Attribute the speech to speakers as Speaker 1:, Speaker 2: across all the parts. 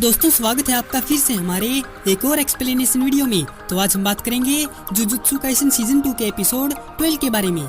Speaker 1: दोस्तों, स्वागत है आपका फिर से हमारे एक और एक्सप्लेनेशन वीडियो में। तो आज हम बात करेंगे जुजुत्सु काइसन सीजन 2 के एपिसोड 12 के बारे में।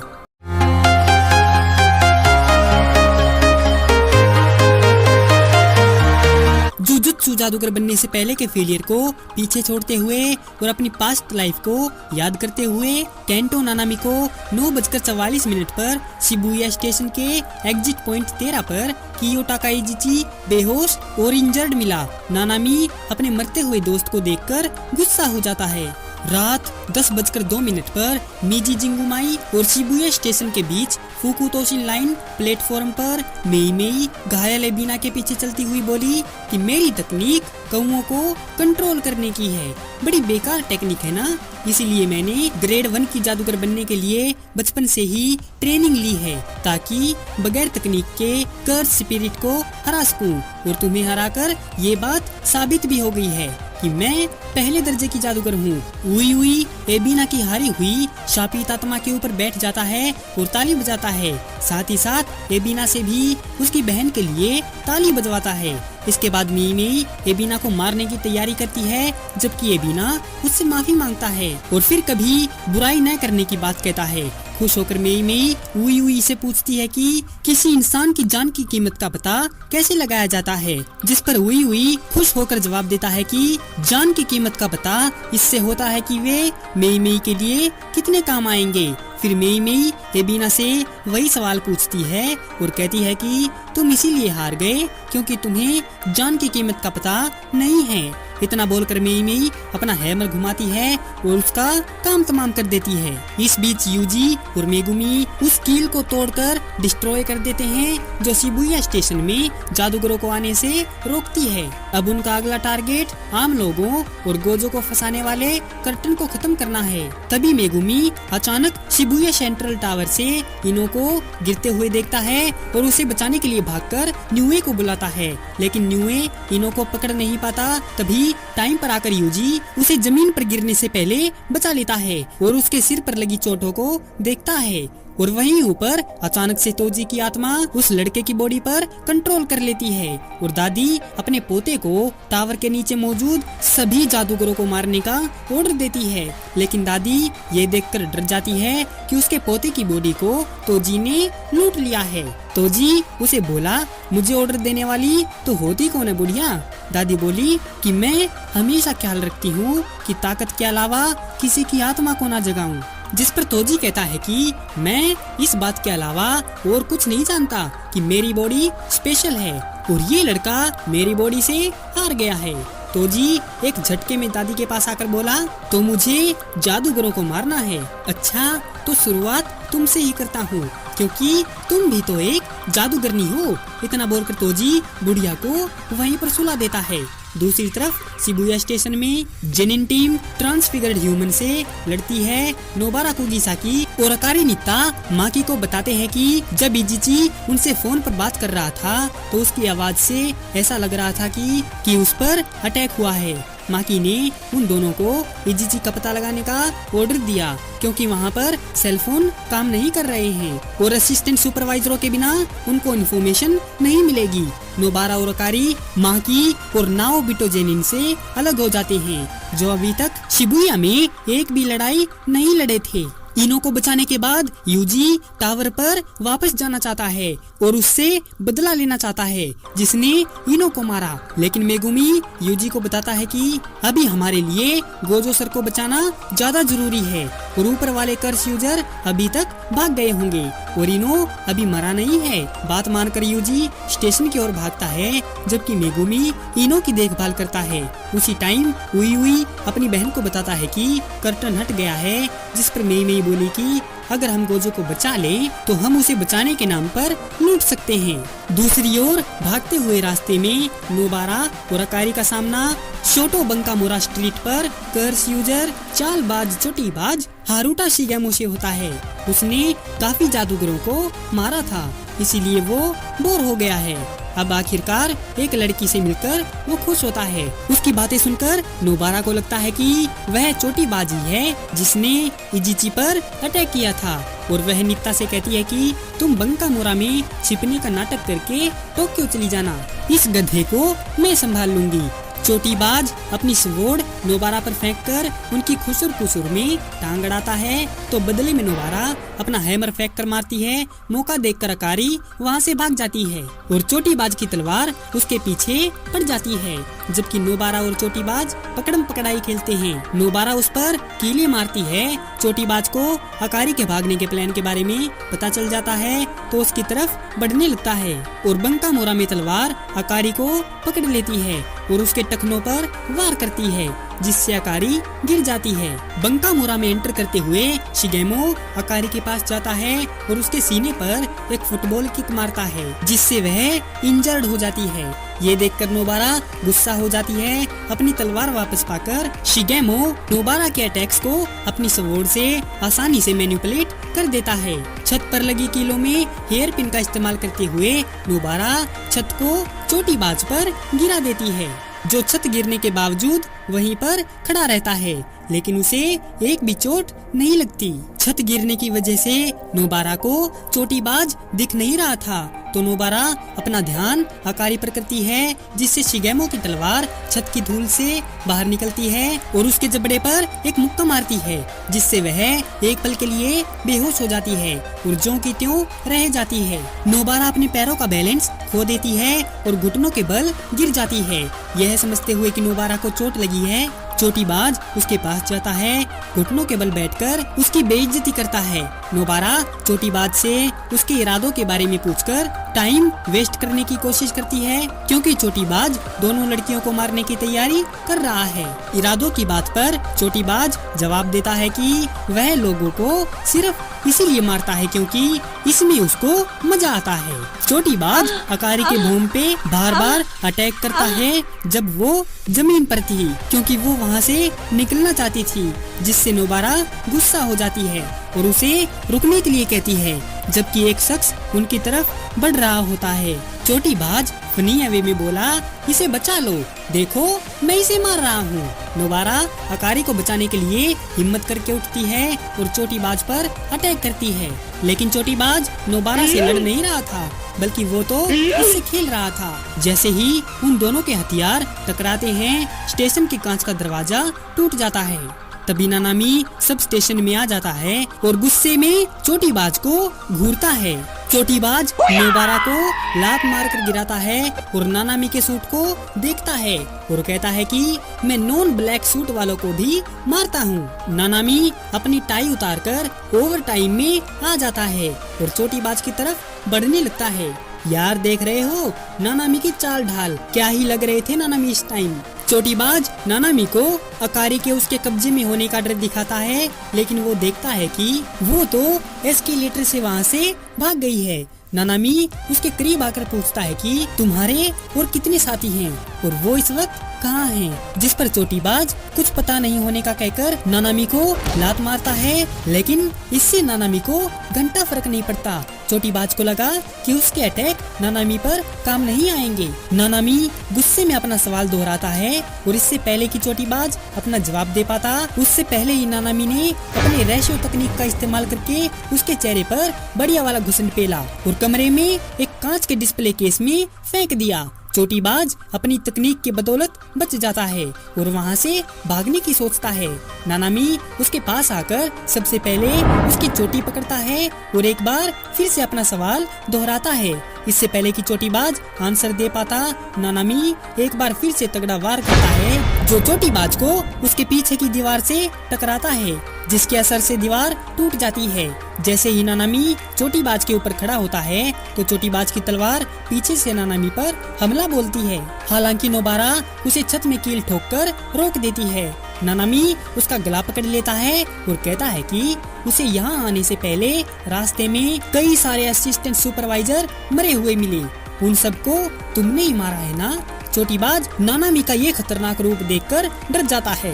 Speaker 1: जुजुत्सु जादूगर बनने से पहले के फेलियर को पीछे छोड़ते हुए और अपनी पास्ट लाइफ को याद करते हुए केंटो नानामी को 9:44 पर शिबुया स्टेशन के एग्जिट पॉइंट 13 पर कियोटा काइजिची बेहोश और इंजर्ड मिला। नानामी अपने मरते हुए दोस्त को देखकर गुस्सा हो जाता है। रात 10:02 पर मिजी जिंगुमाई और शिबुया स्टेशन के बीच फुकुतोशिन लाइन प्लेटफॉर्म पर मेई मेई घायल एबिना के पीछे चलती हुई बोली कि मेरी तकनीक कौओं को कंट्रोल करने की है। बड़ी बेकार टेक्निक है ना, इसीलिए मैंने ग्रेड 1 की जादूगर बनने के लिए बचपन से ही ट्रेनिंग ली है ताकि बगैर तकनीक के कर्स स्पिरिट को हरा सकूं। और तुम्हें हराकर ये बात साबित भी हो गई है कि मैं पहले दर्जे की जादूगर हूँ। उई उई एबिना की हारी हुई शापित आत्मा के ऊपर बैठ जाता है और ताली बजाता है। साथ ही साथ एबिना से भी उसकी बहन के लिए ताली बजवाता है। इसके बाद मेई मेई एबिना को मारने की तैयारी करती है, जबकि एबिना उससे माफी मांगता है और फिर कभी बुराई न करने की बात कहता है। खुश होकर मेई मेई उई उई से पूछती है कि किसी इंसान की जान की कीमत का पता कैसे लगाया जाता है, जिस पर उई उई खुश होकर जवाब देता है कि जान की कीमत का पता इससे होता है कि वे मेई मेई के लिए कितने काम आएंगे। फिर मेई मेई एबिना से वही सवाल पूछती है और कहती है कि तुम इसीलिए हार गए क्योंकि तुम्हें जान की कीमत का पता नहीं है। इतना बोलकर मेई मेई अपना हैमर घुमाती है और उसका काम तमाम कर देती है। इस बीच यूजी और मेगुमी उस कील को तोड़कर डिस्ट्रॉय कर देते हैं जो शिबुया स्टेशन में जादूगरों को आने से रोकती है। अब उनका अगला टारगेट आम लोगों और गोजो को फंसाने वाले कर्टन को खत्म करना है। तभी मेगुमी अचानक शिबुया सेंट्रल टावर से इनो को गिरते हुए देखता है और उसे बचाने के लिए भागकर न्यूए को बुलाता है, लेकिन न्यूए इनो को पकड़ नहीं पाता। तभी टाइम पर आकर यूजी उसे जमीन पर गिरने से पहले बचा लेता है और उसके सिर पर लगी चोटों को देखता है। और वहीं ऊपर अचानक से तोजी की आत्मा उस लड़के की बॉडी पर कंट्रोल कर लेती है और दादी अपने पोते को टावर के नीचे मौजूद सभी जादूगरों को मारने का ऑर्डर देती है, लेकिन दादी ये देखकर डर जाती है कि उसके पोते की बॉडी को तोजी ने लूट लिया है। तोजी उसे बोला, मुझे ऑर्डर देने वाली तो होती कौन है बुढ़िया? दादी बोली कि मैं हमेशा ख्याल रखती हूँ कि ताकत के अलावा किसी की आत्मा को ना जगाऊं। जिस पर तोजी कहता है कि मैं इस बात के अलावा और कुछ नहीं जानता कि मेरी बॉडी स्पेशल है और ये लड़का मेरी बॉडी से हार गया है। तोजी एक झटके में दादी के पास आकर बोला, तो मुझे जादूगरों को मारना है। अच्छा, तो शुरुआत तुमसे ही करता हूँ क्योंकि तुम भी तो एक जादूगरनी हो। इतना बोलकर तोजी बुढ़िया को वहीं पर सुला देता है। दूसरी तरफ शिबुया स्टेशन में जेनिन टीम ट्रांसफिगर्ड ह्यूमन से लड़ती है। नोबारा कुगिसाकी और अकारी नित्ता माकी को बताते हैं कि जब इजिची उनसे फोन पर बात कर रहा था तो उसकी आवाज से ऐसा लग रहा था कि उस पर अटैक हुआ है। माकी ने उन दोनों को इजिची का पता लगाने का ऑर्डर दिया क्योंकि वहाँ पर सेलफोन काम नहीं कर रहे हैं और असिस्टेंट सुपरवाइजरों के बिना उनको इन्फॉर्मेशन नहीं मिलेगी। नोबारा और अकारी माकी और नाओबिटो जेनिन से अलग हो जाते हैं जो अभी तक शिबुया में एक भी लड़ाई नहीं लड़े थे। इनो को बचाने के बाद यूजी टावर पर वापस जाना चाहता है और उससे बदला लेना चाहता है जिसने इनो को मारा, लेकिन मेगुमी यूजी को बताता है कि अभी हमारे लिए गोजो सर को बचाना ज्यादा जरूरी है और ऊपर वाले कर्स यूजर अभी तक भाग गए होंगे और इनो अभी मरा नहीं है। बात मानकर यूजी स्टेशन की ओर भागता है जबकि मेगुमी इनो की देखभाल करता है। उसी टाइम उई उई अपनी बहन को बताता है कि कर्टन हट गया है, जिस पर मेई मेई बोली कि अगर हम गोजो को बचा लें तो हम उसे बचाने के नाम पर लूट सकते हैं। दूसरी ओर भागते हुए रास्ते में नोबारा और अकारी का सामना शोटो बंकामुरा स्ट्रीट पर कर्स यूजर चालबाज चोटीबाज हारुटा शिगेमो से होता है। उसने काफी जादूगरों को मारा था, इसीलिए वो बोर हो गया है। अब आखिरकार एक लड़की से मिलकर वो खुश होता है। उसकी बातें सुनकर नोबारा को लगता है कि वह चोटीबाजी है जिसने इजिची पर अटैक किया था और वह नित्ता से कहती है कि तुम बंकामुरा में छिपने का नाटक करके टोक्यो चली जाना, इस गधे को मैं संभाल लूंगी। चोटीबाज अपनी स्वॉर्ड नोबारा पर फेंककर उनकी खुसुर पुसुर में टांग अड़ाता है तो बदले में नोबारा अपना हैमर फेंक कर मारती है। मौका देखकर अकारी वहाँ से भाग जाती है और चोटीबाज की तलवार उसके पीछे पड़ जाती है। जबकि नोबारा और चोटीबाज पकड़म पकड़ाई खेलते हैं। नोबारा उस पर कीले मारती है। चोटीबाज को अकारी के भागने के प्लान के बारे में पता चल जाता है तो उसकी तरफ बढ़ने लगता है और बंका मोरा में तलवार अकारी को पकड़ लेती है और उसके टखनों पर वार करती है जिससे अकारी गिर जाती है। बंका मोरा में एंटर करते हुए शिगेमो अकारी के पास जाता है और उसके सीने पर एक फुटबॉल किक मारता है जिससे वह इंजर्ड हो जाती है। ये देखकर नोबारा गुस्सा हो जाती है। अपनी तलवार वापस पाकर शिगेमो नोबारा के अटैक्स को अपनी स्वॉर्ड से आसानी से मैनिपुलेट कर देता है। छत पर लगी कीलों में हेयर पिन का इस्तेमाल करते हुए नोबारा छत को चोटीबाज पर गिरा देती है जो छत गिरने के बावजूद वहीं पर खड़ा रहता है लेकिन उसे एक भी चोट नहीं लगती। छत गिरने की वजह से नोबारा को चोटीबाज दिख नहीं रहा था तो नोबारा अपना ध्यान अकारी पर करती है जिससे शिगेमो की तलवार छत की धूल से बाहर निकलती है और उसके जबड़े पर एक मुक्का मारती है जिससे वह एक पल के लिए बेहोश हो जाती है और ज्यों की त्यों रह जाती है। नोबारा अपने पैरों का बैलेंस खो देती है और घुटनों के बल गिर जाती है। यह समझते हुए कि नोबारा को चोट लगी है चोटीबाज उसके पास जाता है, घुटनों के बल बैठकर उसकी बेइज्जती करता है। नोबारा चोटीबाज से उसके इरादों के बारे में पूछकर टाइम वेस्ट करने की कोशिश करती है क्योंकि चोटीबाज दोनों लड़कियों को मारने की तैयारी कर रहा है। इरादों की बात पर चोटीबाज जवाब देता है कि वह लोगों को सिर्फ इसीलिए मारता है क्योंकि इसमें उसको मजा आता है। चोटीबाज अकारी के भूम पे बार बार अटैक करता है जब वो जमीन पर थी क्योंकि वो वहाँ से निकलना चाहती थी जिससे नोबारा गुस्सा हो जाती है और उसे रुकने के लिए कहती है जबकि एक शख्स उनकी तरफ बढ़ रहा होता है। चोटीबाज फनी वे में बोला, इसे बचा लो, देखो मैं इसे मार रहा हूँ। नोबारा अकारी को बचाने के लिए हिम्मत करके उठती है और चोटीबाज पर अटैक करती है लेकिन चोटीबाज नोबारा से लड़ नहीं रहा था बल्कि वो तो उससे खेल रहा था। जैसे ही उन दोनों के हथियार टकराते हैं स्टेशन के कांच का दरवाजा टूट जाता है। तभी नानामी सब स्टेशन में आ जाता है और गुस्से में चोटीबाज को घूरता है। चोटीबाज नोबारा को लात मारकर गिराता है और नानामी के सूट को देखता है और कहता है कि मैं नॉन ब्लैक सूट वालों को भी मारता हूँ। नानामी अपनी टाई उतारकर ओवर टाइम में आ जाता है और चोटीबाज की तरफ बढ़ने लगता है। यार देख रहे हो नानामी की चाल ढाल, क्या ही लग रहे थे नानामी इस टाइम। चोटीबाज नानामी को अकारी के उसके कब्जे में होने का डर दिखाता है लेकिन वो देखता है कि वो तो एस्केलेटर से वहाँ से भाग गई है। नानामी उसके करीब आकर पूछता है कि तुम्हारे और कितने साथी हैं और वो इस वक्त कहाँ हैं, जिस पर चोटीबाज कुछ पता नहीं होने का कहकर नानामी को लात मारता है लेकिन इससे नानामी को घंटा फर्क नहीं पड़ता। चोटीबाज को लगा कि उसके अटैक नानामी पर काम नहीं आएंगे। नानामी गुस्से में अपना सवाल दोहराता है और इससे पहले कि चोटीबाज अपना जवाब दे पाता उससे पहले ही नानामी ने अपने रेशियो तकनीक का इस्तेमाल करके उसके चेहरे पर बढ़िया वाला घुसन पेला और कमरे में एक कांच के डिस्प्ले केस में फेंक दिया। चोटीबाज अपनी तकनीक की बदौलत बच जाता है और वहाँ से भागने की सोचता है। नानामी उसके पास आकर सबसे पहले उसकी चोटी पकड़ता है और एक बार फिर से अपना सवाल दोहराता है। इससे पहले कि चोटीबाज आंसर दे पाता नानामी एक बार फिर से तगड़ा वार करता है जो चोटीबाज को उसके पीछे की दीवार से टकराता है जिसके असर से दीवार टूट जाती है। जैसे ही नानामी चोटीबाज के ऊपर खड़ा होता है तो चोटीबाज की तलवार पीछे से नानामी पर हमला बोलती है। हालांकि नोबारा उसे छत में कील ठोककर रोक देती है। नानामी उसका गला पकड़ लेता है और कहता है कि उसे यहाँ आने से पहले रास्ते में कई सारे असिस्टेंट सुपरवाइजर मरे हुए मिले, उन सबको तुमने ही मारा है ना। चोटीबाज नानामी का ये खतरनाक रूप देखकर डर जाता है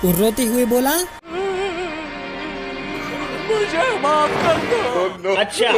Speaker 1: और रोते हुए बोला,
Speaker 2: मुझे माफ कर दो।
Speaker 3: अच्छा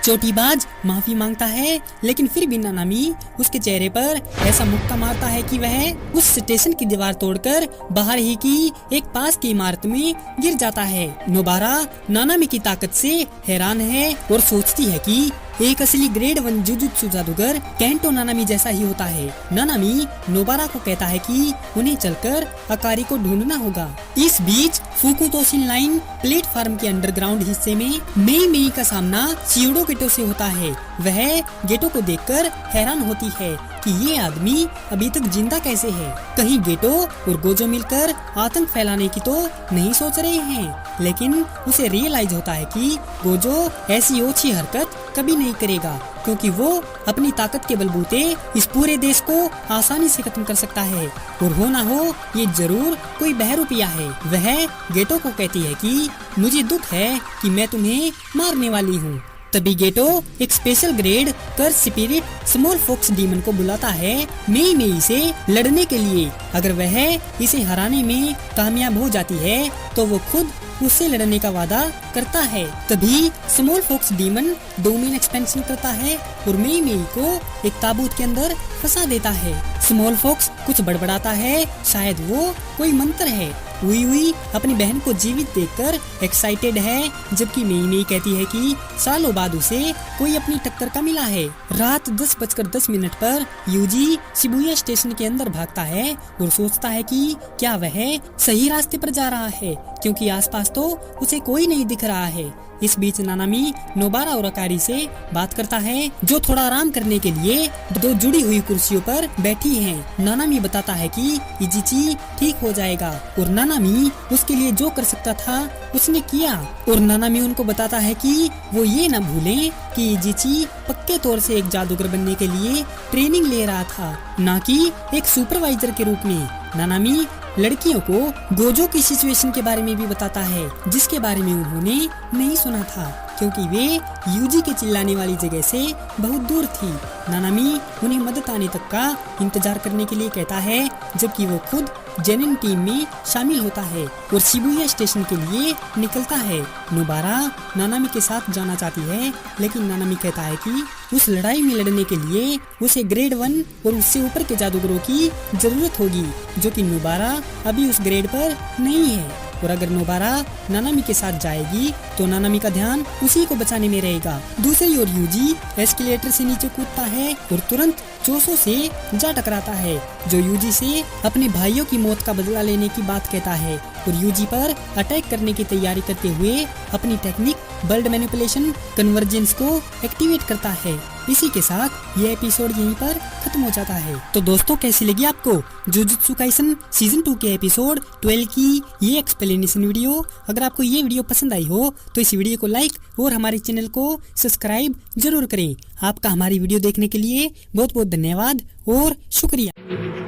Speaker 1: चोटीबाज माफी मांगता है, लेकिन फिर भी नानामी उसके चेहरे पर ऐसा मुक्का मारता है कि वह उस स्टेशन की दीवार तोड़कर बाहर ही की एक पास की इमारत में गिर जाता है। नोबारा नानामी की ताकत से हैरान है और सोचती है कि एक असली ग्रेड 1 जुजुत्सु जादूगर केंटो नानामी जैसा ही होता है। नानामी नोबारा को कहता है कि उन्हें चलकर अकारी को ढूंढना होगा। इस बीच फुकुतोशिन लाइन प्लेटफार्म के अंडरग्राउंड हिस्से में मेई मेई का सामना शियोडो गेटो से होता है। वह गेटो को देखकर हैरान होती है कि ये आदमी अभी तक जिंदा कैसे है। कहीं गेटो और गोजो मिलकर आतंक फैलाने की तो नहीं सोच रहे हैं, लेकिन उसे रियलाइज होता है कि गोजो ऐसी ओछी हरकत कभी नहीं करेगा, क्योंकि वो अपनी ताकत के बलबूते इस पूरे देश को आसानी से खत्म कर सकता है। और हो ना हो ये जरूर कोई बहरूपिया है। वह गेटो को कहती है कि मुझे दुख है कि मैं तुम्हें मारने वाली हूँ। तभी गेटो एक स्पेशल ग्रेड कर्स स्पिरिट स्मॉल फॉक्स डीमन को बुलाता है मेई मेई से लड़ने के लिए। अगर वह इसे हराने में कामयाब हो जाती है तो वो खुद उससे लड़ने का वादा करता है। तभी small fox demon domain expansion करता है और मेई मेई को एक ताबूत के अंदर फंसा देता है। स्मॉल फॉक्स कुछ बड़बड़ाता है, शायद वो कोई मंत्र है। उई अपनी बहन को जीवित देखकर एक्साइटेड है, जबकि मेई मेई कहती है कि सालों बाद उसे कोई अपनी टक्कर का मिला है। रात 10:10 पर यूजी शिबुया स्टेशन के अंदर भागता है और सोचता है कि क्या वह सही रास्ते पर जा रहा है, क्योंकि आसपास तो उसे कोई नहीं दिख रहा है। इस बीच नानामी नोबारा और अकारी से बात करता है, जो थोड़ा आराम करने के लिए दो जुड़ी हुई कुर्सियों पर बैठी हैं। नानामी बताता है कि इजिची ठीक हो जाएगा और नानामी उसके लिए जो कर सकता था उसने किया। और नानामी उनको बताता है कि वो ये न भूलें कि इजिची पक्के तौर से एक जादूगर बनने के लिए ट्रेनिंग ले रहा था, न कि एक सुपरवाइजर के रूप में। नानामी लड़कियों को गोजो की सिचुएशन के बारे में भी बताता है, जिसके बारे में उन्होंने नहीं सुना था, क्योंकि वे यूजी के चिल्लाने वाली जगह से बहुत दूर थी। नानामी उन्हें मदद आने तक का इंतजार करने के लिए कहता है, जबकि वो खुद जेनिन टीम में शामिल होता है और शिबुया स्टेशन के लिए निकलता है। नोबारा नानामी के साथ जाना चाहती है, लेकिन नानामी कहता है कि उस लड़ाई में लड़ने के लिए उसे ग्रेड 1 और उससे ऊपर के जादूगरों की जरूरत होगी, जो कि नोबारा अभी उस ग्रेड पर नहीं है। और अगर नोबारा नानामी के साथ जाएगी तो नानामी का ध्यान उसी को बचाने में रहेगा। दूसरी ओर यूजी एस्केलेटर से नीचे कूदता है और तुरंत चोसो से जा टकराता है, जो यूजी से अपने भाइयों की मौत का बदला लेने की बात कहता है और यूजी पर अटैक करने की तैयारी करते हुए अपनी टेक्निक वर्ल्ड मैनिपुलेशन कन्वर्जेंस को एक्टिवेट करता है। इसी के साथ ये एपिसोड यहीं पर खत्म हो जाता है। तो दोस्तों, कैसी लगी आपको जुजुत्सु काइसन सीजन 2 के एपिसोड 12 की ये एक्सप्लेनेशन वीडियो? अगर आपको ये वीडियो पसंद आई हो तो इस वीडियो को लाइक और हमारे चैनल को सब्सक्राइब जरूर करें। आपका हमारी वीडियो देखने के लिए बहुत बहुत धन्यवाद और शुक्रिया।